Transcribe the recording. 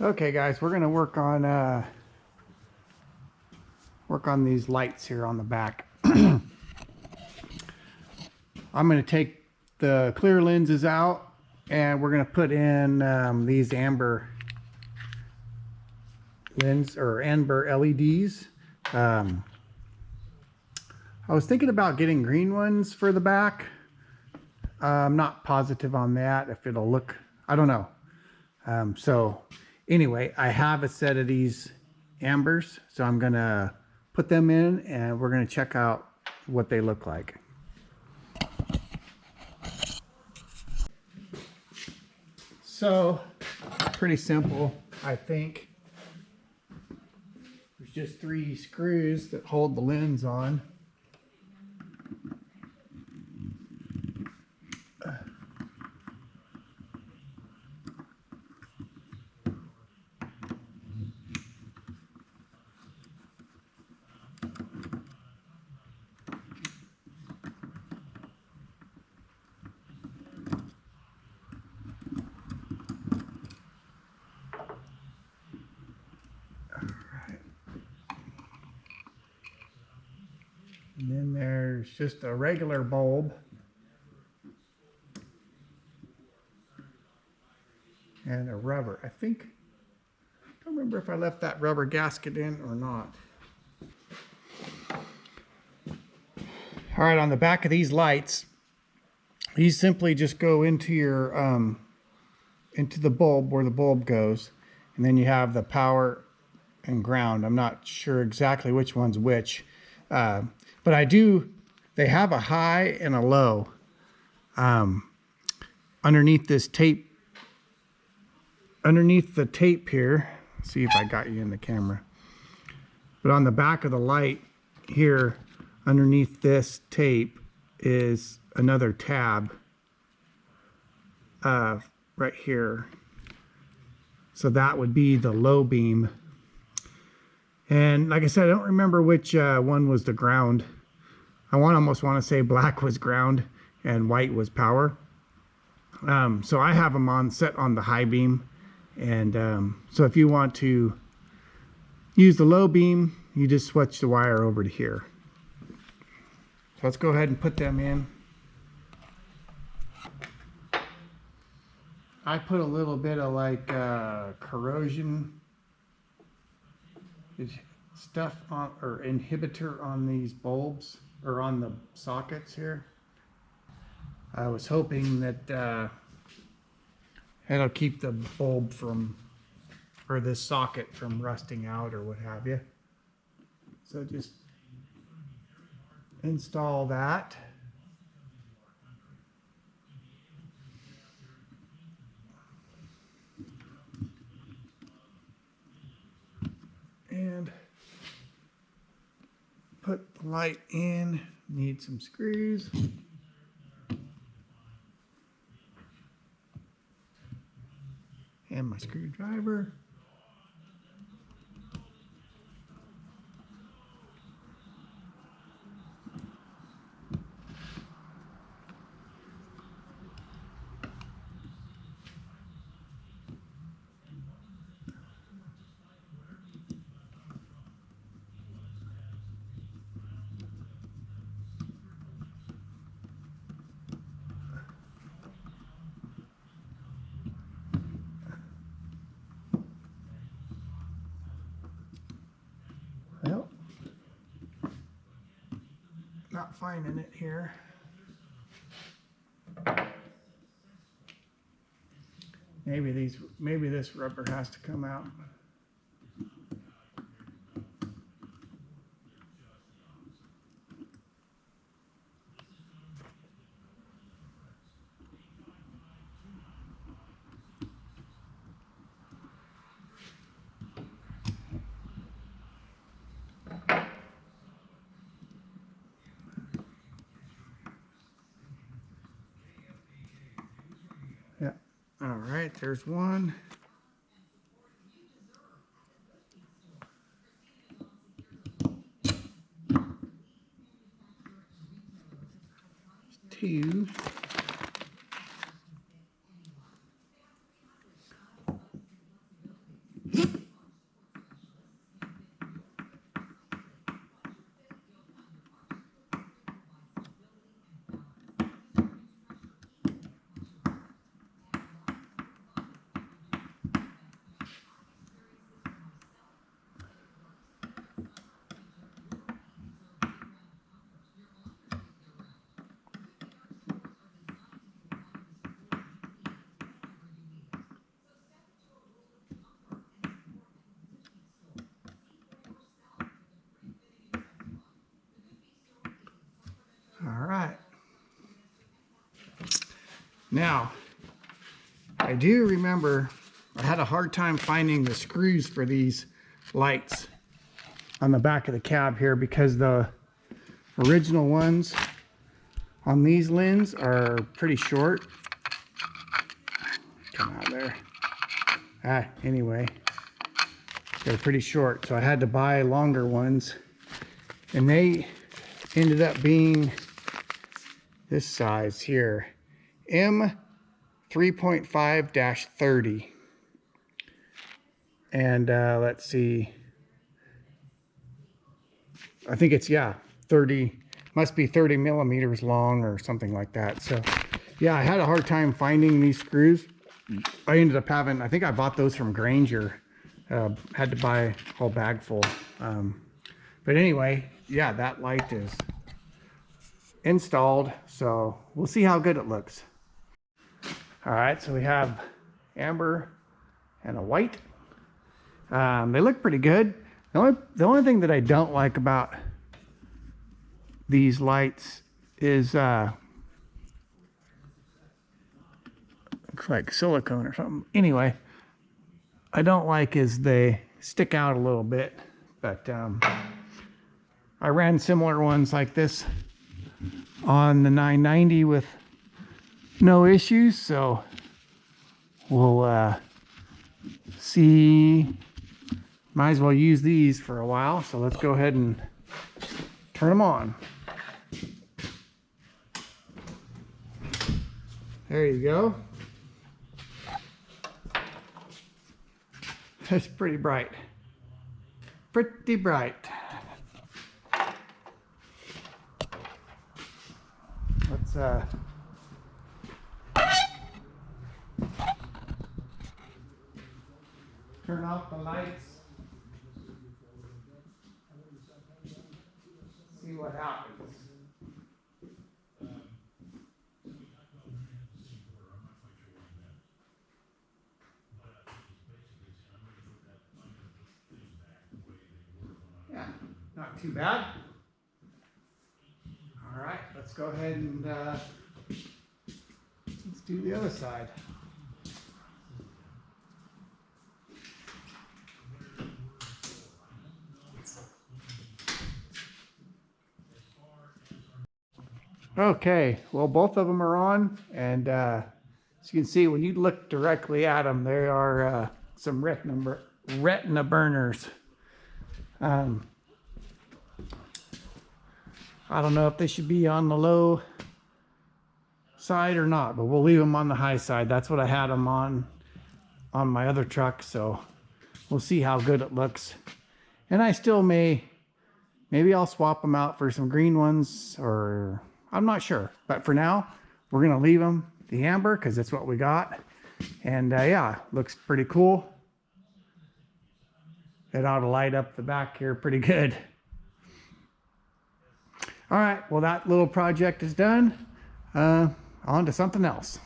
Okay guys, we're gonna work on these lights here on the back. I'm gonna take the clear lenses out and we're gonna put in these amber lens or amber LEDs. I was thinking about getting green ones for the back. I'm not positive on that, if it'll look, I don't know. So anyway, I have a set of these ambers, so I'm gonna put them in and we're gonna check out what they look like. So pretty simple, I think. There's just 3 screws that hold the lens on. And then there's just a regular bulb. And a rubber. I don't remember if I left that rubber gasket in or not. All right, on the back of these lights, these simply just go into your, into the bulb where the bulb goes. And then you have the power and ground. I'm not sure exactly which one's which. But they have a high and a low underneath this tape. Underneath the tape here, let's see if I got you in the camera. But on the back of the light here, underneath this tape is another tab right here. So that would be the low beam. And like I said, I don't remember which one was the ground. I almost want to say black was ground and white was power. So I have them set on the high beam. And so if you want to use the low beam, you just switch the wire over to here. So let's go ahead and put them in. I put a little bit of like corrosion stuff on, or inhibitor on these bulbs or on the sockets here. I was hoping that it'll keep the bulb from, or this socket from rusting out or what have you. So just install that. And put the light in. Need some screws. And my screwdriver. Well, not finding it here. Maybe this rubber has to come out. Yeah. All right, there's one. Two. Now, I do remember I had a hard time finding the screws for these lights on the back of the cab here because the original ones on these lens are pretty short. Come out there. Anyway, they're pretty short, so I had to buy longer ones, and they ended up being this size here, M 3.5-30. And let's see, I think it's, yeah, 30, must be 30 millimeters long or something like that. So yeah, I had a hard time finding these screws. I ended up having, I think I bought those from Granger, had to buy a whole bag full. But anyway, yeah, that light is installed, so we'll see how good it looks. All right, so we have amber and a white. They look pretty good. The only thing that I don't like about these lights is looks like silicone or something. Anyway, I don't like is they stick out a little bit, but I ran similar ones like this on the 990 with no issues, so we'll see. Might as well use these for a while, so let's go ahead and turn them on. There you go. That's pretty bright. Pretty bright. Let's turn off the lights. See what happens. Yeah, not too bad. All right, let's go ahead and let's do the other side. Okay, well, both of them are on, and as you can see, when you look directly at them, there are some retina burners. I don't know if they should be on the low side or not, but we'll leave them on the high side. That's what I had them on my other truck, so we'll see how good it looks. And I still maybe I'll swap them out for some green ones, or I'm not sure. But for now, we're gonna leave them the amber because that's what we got. And yeah, looks pretty cool. It ought to light up the back here pretty good. All right, well, that little project is done. On to something else.